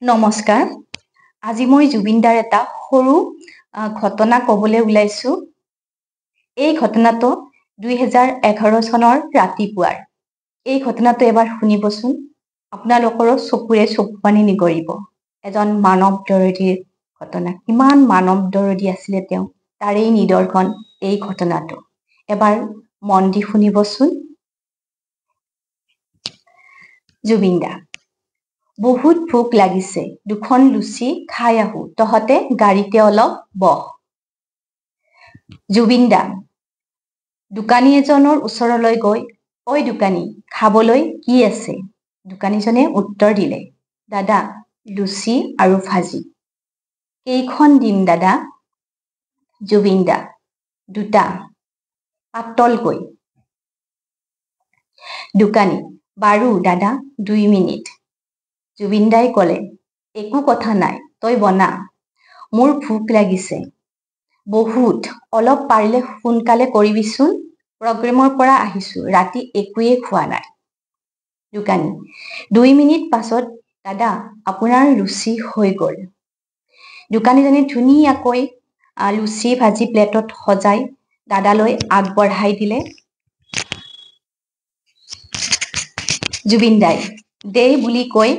নমস্কাৰ। আজি মই জুবিনদাৰ এটা সৰু ঘটনা ক'বলৈ ওলাইছো। এই ঘটনাটো 2011 চনৰ ৰাতিপুৱাৰ। এই ঘটনাটো এবাৰ শুনিবচোন। আপোনালোকৰো চকুৰে চকু পানী নিগৰিব। এজন মানৱ দৰদীৰ ঘটনা। কিমান মানৱ দৰদী আছিলে তেওঁ, তাৰেই নিদৰ্শন এই ঘটনাটো। এবাৰ মন দি শুনিবচোন। জুবিনদা: বহুত ভোক লাগিছে, দুখন লুচি খাই আহো, তহঁতে গাড়ীতে অলপ বহ। জুবিনদা দোকানী এজনৰ ওচৰলৈ গৈ, ঐ দোকানী, খাবলৈ কি আছে? দোকানীজনে উত্তৰ দিলে, দাদা, লুচি আৰু ভাজি। কেইখন দিম দাদা? জুবিনদা: দুটা, পাতলকৈ। দোকানী: বাৰু দাদা, 2 মিনিট। জুবিনদাই ক'লে, একো কথা নাই, তই বনা, মোৰ ভোক লাগিছে বহুত, অলপ পাৰিলে সোনকালে কৰিবিচোন, প্ৰগ্ৰেমৰ পৰা আহিছো, ৰাতি একোৱেই খোৱা নাই। দোকানী: 2 মিনিট পাছত দাদা, আপোনাৰ লুচি হৈ গ'ল। দোকানীজনে ধুনীয়াকৈ লুচি ভাজি প্লেটত সজাই দাদালৈ আগবঢ়াই দিলে। জুবিনদাই দে বুলি কৈ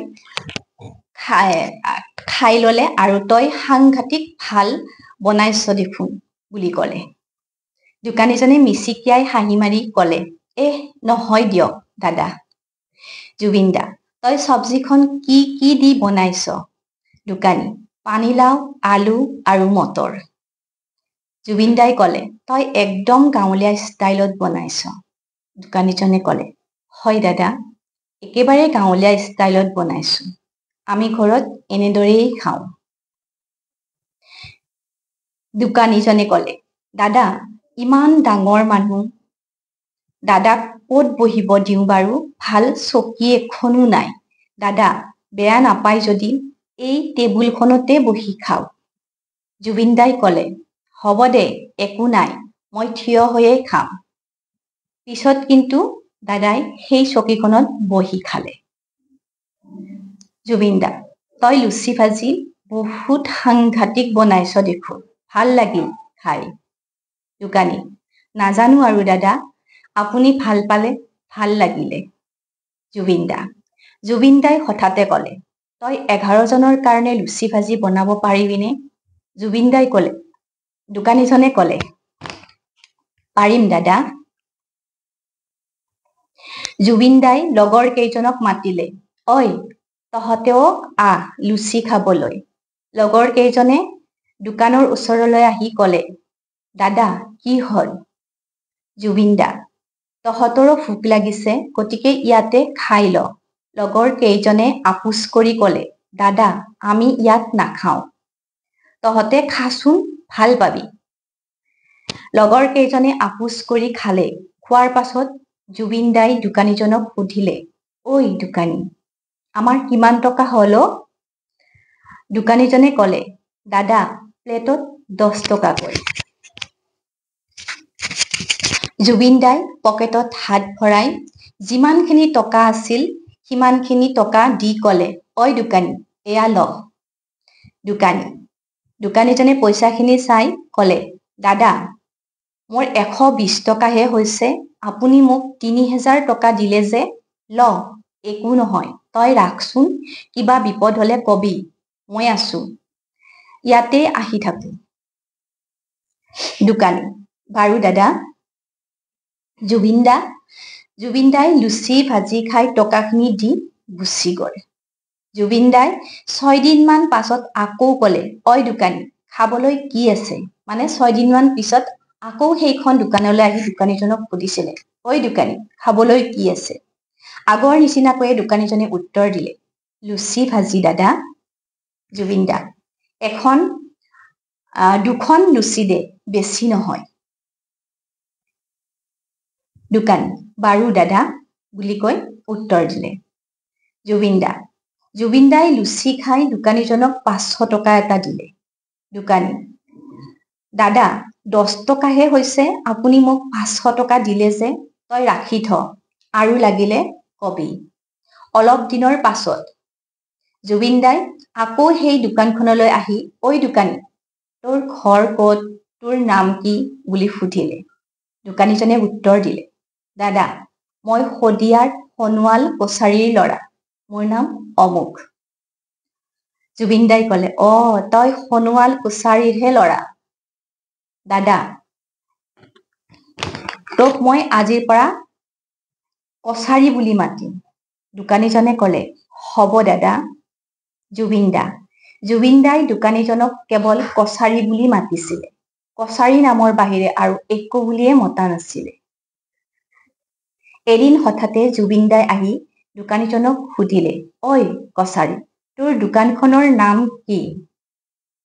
খাই ল'লে আৰু তই সাংঘাতিক ভাল বনাইছ দেখোন বুলি ক'লে। দোকানীজনে মিচিকিয়াই হাঁহি মাৰি ক'লে, নহয় দিয়ক দাদা। জুবিনদা: তই চব্জিখন কি কি দি বনাইছ? দোকানী: পানীলাও, আলু আৰু মটৰ। জুবিনদাই ক'লে, তই একদম গাঁৱলীয়া ষ্টাইলত বনাইছ। দোকানীজনে ক'লে, হয় দাদা, একেবাৰে গাঁৱলীয়া ষ্টাইলত বনাইছো, আমি ঘৰত এনেদৰেই খাওঁ। দোকানীজনে ক'লে, দাদা, ইমান ডাঙৰ মানুহ, দাদাক ক'ত বহিব দিওঁ বাৰু, ভাল চকী এখনো নাই, দাদা বেয়া নাপায় যদি এই টেবুলখনতে বহি খাওঁ। জুবিনদাই ক'লে, হ'ব দে, একো নাই, মই থিয় হৈয়ে খাম। পিছত কিন্তু দাদাই সেই চকীখনত বহি খালে। জুবিনদা: তই লুচি ভাজি বহুত সাংঘাতিক বনাইছ দেখোন, ভাল লাগিল খাই। দোকানী: নাজানো আৰু দাদা, আপুনি ভাল পালে ভাল লাগিলে। জুবিনদাই হঠাতে ক'লে, তই 11 জনৰ কাৰণে লুচি ভাজি বনাব পাৰিবিনে? দোকানীজনে ক'লে, পাৰিম দাদা। জুবিনদাই লগৰ কেইজনক মাতিলে, ঐ তহঁতেও আহ লুচি খাবলৈ। লগৰ কেইজনে দোকানৰ ওচৰলৈ আহি ক'লে, দাদা কি হ'ল? জুবিনদা: তহঁতৰো ভোক লাগিছে, গতিকে ইয়াতে খাই ল। লগৰ কেইজনে আপোচ কৰি ক'লে, দাদা আমি ইয়াত নাখাওঁ, তহঁতে খাচোন, ভাল পাবি। লগৰ কেইজনে আপোচ কৰি খালে। খোৱাৰ পাছত জুবিনদাই দোকানীজনক সুধিলে, ঐ দোকানী, আমাৰ কিমান টকা হ'ল অ? দোকানীজনে ক'লে, দাদা প্লেটত 10 টকাকৈ। জুবিনদাই পকেটত হাত ভৰাই যিমানখিনি টকা আছিল সিমানখিনি টকা দি ক'লে, ঐ দোকানী, এয়া ল। দোকানীজনে পইচাখিনি চাই ক'লে, দাদা মোৰ 120 টকাহে হৈছে, আপুনি মোক 3000 টকা দিলে যে, ল, একো নহয়, তই ৰাখচোন, কিবা বিপদ হ'লে কবি, মই আছো, ইয়াতেই আহি থাকো। দোকানী: বাৰু দাদা। জুবিনদাই লুচি ভাজি খাই টকাখিনি দি গুচি গ'ল। জুবিনদাই 6 দিনমান পাছত আকৌ ক'লে, ঐ দোকানী, খাবলৈ কি আছে? মানে 6 দিনমান পিছত আকৌ সেইখন দোকানলৈ আহি দোকানীজনক সুধিছিলে, ঐ দোকানী, খাবলৈ কি আছে? আগৰ নিচিনাকৈয়ে দোকানীজনে উত্তৰ দিলে, লুচি ভাজি দাদা। জুবিনদা: 2খন লুচি দে, বেছি নহয়। দোকানী: বাৰু দাদা বুলি কৈ উত্তৰ দিলে। জুবিনদাই লুচি খাই দোকানীজনক 500 টকা এটা দিলে। দোকানী: দাদা 10 টকাহে হৈছে, আপুনি মোক 500 টকা দিলে যে, তই ৰাখি থ, আৰু লাগিলে কবি। অলপ দিনৰ পাছত জুবিন দাই আকৌ সেই দোকানখনলৈ আহি ঐ দোকানী তোৰ ঘৰ ক'ত তোৰ নাম কি বুলি সুধিলে দোকানীজনে উত্তৰ দিলে দাদা মই শদিয়াৰ সোণোৱাল কছাৰীৰ ল'ৰা মোৰ নাম অমুক জুবিন দাই ক'লে তই সোণোৱাল কছাৰীৰহে ল'ৰা দাদা তোক মই আজিৰ পৰা কছাৰী বুলি মাতিম দোকানীজনে ক'লে হ'ব দাদা জুবিন দাই দোকানীজনক কেৱল কছাৰী বুলি মাতিছিলে কছাৰী নামৰ বাহিৰে আৰু একো বুলিয়ে মতা নাছিলে এদিন হঠাতে জুবিন দাই আহি দোকানীজনক সুধিলে ঐ কছাৰী তোৰ দোকানখনৰ নাম কি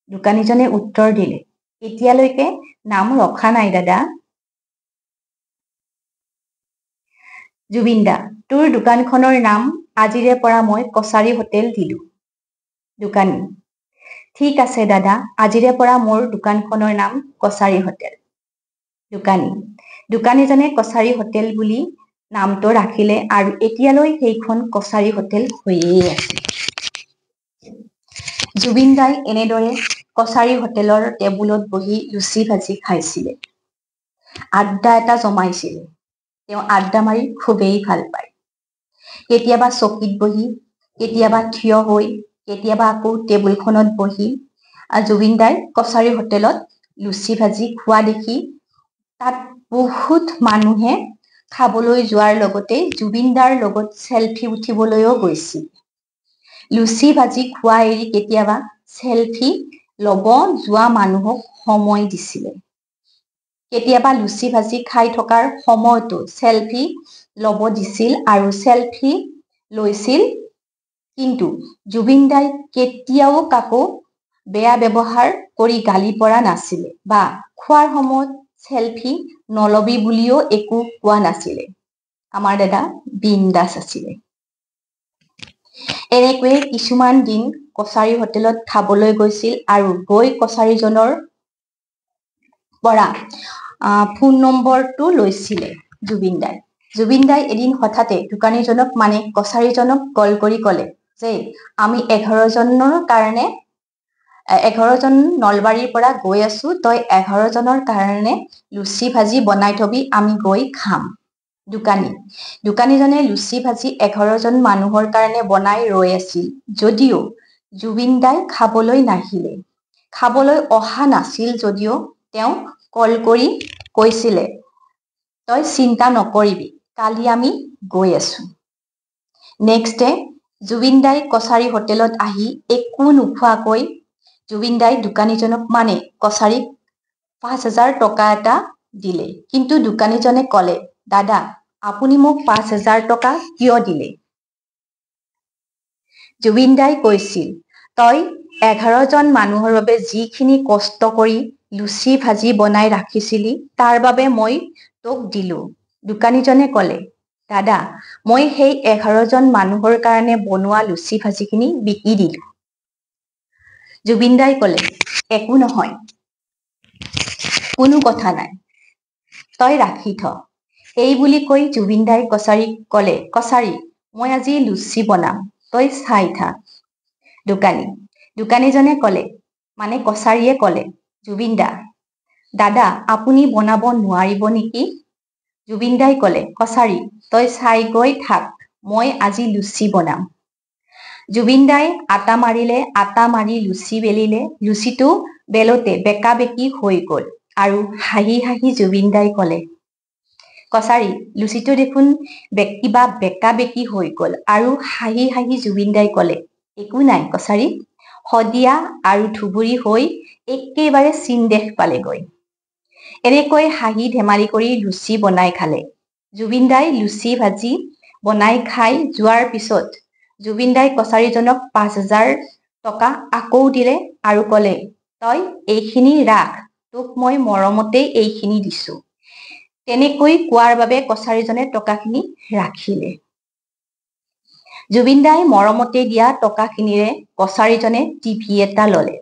দোকানীজনে উত্তৰ দিলে এতিয়ালৈকে নাম ৰখা নাই দাদা জুবিন দা তোৰ দোকানখনৰ নাম আজিৰে পৰা মই কছাৰী হোটেল দিলো দোকানী ঠিক আছে দাদা আজিৰে পৰা মোৰ দোকানখনৰ নাম কছাৰী হোটেল দোকানীজনে কছাৰী হোটেল বুলি নামটো ৰাখিলে আৰু এতিয়ালৈ সেইখন কছাৰী হোটেল হৈয়ে আছে জুবিন দাই এনেদৰে কছাৰী হোটেলৰ টেবুলত বহি লুচি ভাজি খাইছিলে আড্ডা এটা জমাইছিলে তেওঁ আড্ডা মাৰি খুবেই ভাল পায় কেতিয়াবা চকীত বহি কেতিয়াবা থিয় হৈ কেতিয়াবা আকৌ টেবুলখনত বহি জুবিন দাই কছাৰী হোটেলত লুচি ভাজি খোৱা দেখি তাত বহুত মানুহে খাবলৈ যোৱাৰ লগতে জুবিন দাৰ লগত চেলফি উঠিবলৈও গৈছিল লুচি ভাজি খোৱা এৰি কেতিয়াবা চেলফি ল'ব যোৱা মানুহক সময় দিছিলে কেতিয়াবা লুচি ভাজি খাই থকাৰ সময়তো চেলফি ল'ব দিছিল আৰু চেলফি লৈছিল কিন্তু জুবিন দাই কেতিয়াও কাকো বেয়া ব্যৱহাৰ কৰি গালি পৰা নাছিলে বা খোৱাৰ সময়ত চেলফি নলবি বুলিও একো কোৱা নাছিলে আমাৰ দাদা বিন্দাছ আছিলে এনেকৈয়ে কিছুমান দিন কছাৰী হোটেলত খাবলৈ গৈছিল আৰু গৈ কছাৰীজনৰ পৰা ফোন নম্বৰটো লৈছিলে জুবিন দাই এদিন হঠাতে দোকানীজনক মানে কছাৰীজনক কল কৰি ক'লে যে আমি 11 জন নলবাৰীৰ পৰা গৈ আছো তই 11 জনৰ কাৰণে লুচি ভাজি বনাই থবি আমি গৈ খাম দোকানীজনে লুচি ভাজি 11 জন মানুহৰ কাৰণে বনাই ৰৈ আছিল যদিও জুবিন দাই খাবলৈ অহা নাছিল যদিও তেওঁ কল কৰি কৈছিলে তই চিন্তা নকৰিবি কালি আমি গৈ আছো নেক্সট ডে জুবিন দাই কছাৰী হোটেলত আহি একো নোখোৱাকৈ জুবিন দাই দোকানীজনক মানে কছাৰীক 5,000 টকা এটা দিলে কিন্তু দোকানীজনে ক'লে দাদা আপুনি মোক 5,000 টকা কিয় দিলে জুবিন দাই কৈছিল তই 11 জন মানুহৰ বাবে যিখিনি কষ্ট কৰি লুচি ভাজি বনাই ৰাখিছিলি তাৰ বাবে মই তোক দিলো দোকানীজনে ক'লে দাদা মই সেই 11 জন মানুহৰ কাৰণে বনোৱা লুচি ভাজিখিনি বিকি দিলো জুবিন দাই ক'লে একো নহয় কোনো কথা নাই তই ৰাখি থ এই বুলি কৈ জুবিন দাই কছাৰীক ক'লে কছাৰী মই আজি লুচি বনাম তই চাই থাক দোকানীজনে ক'লে মানে কছাৰীয়ে ক'লে জুবিন দাদা আপুনি বনাব নোৱাৰিব নেকি জুবিন দাই ক'লে কছাৰী তই চাই গৈ থাক মই আজি লুচি বনাম জুবিন দাই আটা মাৰি লুচি বেলিলে লুচিটো বেলোতে বেকা বেকি হৈ গ'ল আৰু হাঁহি হাঁহি জুবিন দাই ক'লে কছাৰী লুচিটো দেখোন কিবা বেকা বেকি হৈ গ'ল আৰু হাঁহি হাঁহি জুবিন দাই ক'লে একো নাই কছাৰী শদিয়া আৰু ধুবুৰী হৈ একেবাৰে চীন দেশ পালেগৈ এনেকৈ হাঁহি ধেমালি কৰি লুচি বনাই খালে জুবিন দাই লুচি ভাজি বনাই খাই যোৱাৰ পিছত জুবিন দাই কছাৰীজনক 5,000 টকা আকৌ দিলে আৰু ক'লে তই এইখিনি ৰাখ তোক মই মৰমতেই এইখিনি দিছো তেনেকৈ কোৱাৰ বাবে কছাৰীজনে টকাখিনি ৰাখিলে জুবিন দাই মৰমতে দিয়া টকাখিনিৰে কছাৰীজনে টিভি এটা ল'লে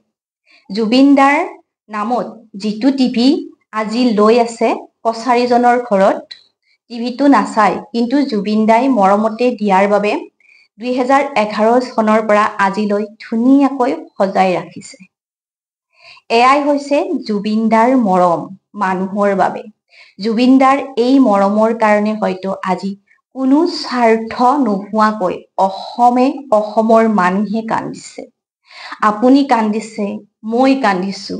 জুবিন দাৰ নামত যিটো টিভি আজি লৈ আছে কছাৰীজনৰ ঘৰত টিভিটো নাচায় কিন্তু জুবিন দাই মৰমতে দিয়াৰ বাবে 2011 চনৰ পৰা আজিলৈ ধুনীয়াকৈ সজাই ৰাখিছে। এয়াই হৈছে জুবিনদাৰ মৰম মানুহৰ বাবে। জুবিনদাৰ এই মৰমৰ কাৰণে হয়তো আজি কোনো স্বাৰ্থ নোহোৱাকৈ অসমৰ মানুহে কান্দিছে। আপুনি কান্দিছে, মই কান্দিছো,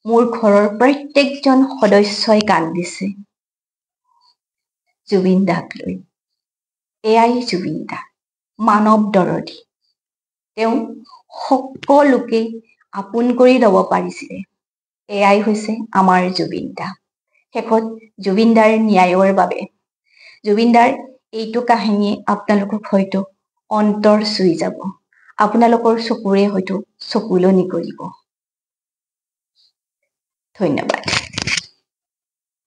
মোৰ ঘৰৰ প্ৰত্যেকজন সদস্যই কান্দিছে জুবিনদাক লৈ। এয়াই জুবিনদা, মানৱ দৰদী। তেওঁ সকলোকে আপোন কৰি ল'ব পাৰিছিলে। এয়াই হৈছে আমাৰ জুবিনদা। শেষত জুবিনদাৰ ন্যায়ৰ বাবে জুবিনদাৰ এইটো কাহিনীয়ে আপোনালোকক হয়তো অন্তৰ চুই যাব। আপোনালোকৰ চকুৰে হয়তো চকুলনি কৰিব। ধন্যবাদ।